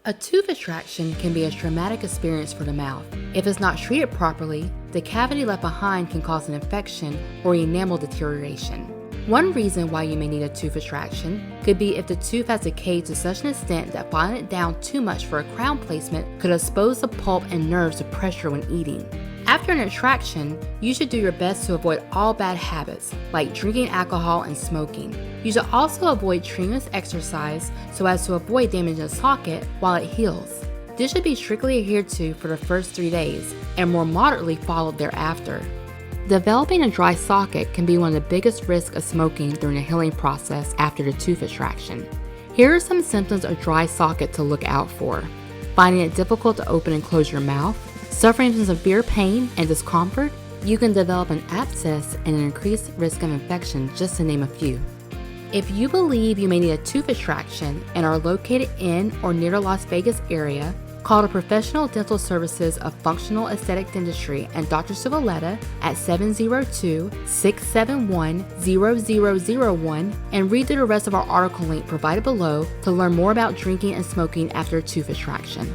A tooth extraction can be a traumatic experience for the mouth. If it's not treated properly, the cavity left behind can cause an infection or enamel deterioration. One reason why you may need a tooth extraction could be if the tooth has decayed to such an extent that filing it down too much for a crown placement could expose the pulp and nerves to pressure when eating. After an extraction, you should do your best to avoid all bad habits, like drinking alcohol and smoking. You should also avoid strenuous exercise so as to avoid damaging the socket while it heals. This should be strictly adhered to for the first 3 days, and more moderately followed thereafter. Developing a dry socket can be one of the biggest risks of smoking during the healing process after the tooth extraction. Here are some symptoms of dry socket to look out for: finding it difficult to open and close your mouth, suffering from severe pain and discomfort. You can develop an abscess and an increased risk of infection, just to name a few. If you believe you may need a tooth extraction and are located in or near the Las Vegas area, call the Professional Dental Services of Functional Aesthetic Dentistry and Dr. Civoletta at 702-671-0001 and read through the rest of our article link provided below to learn more about drinking and smoking after a tooth extraction.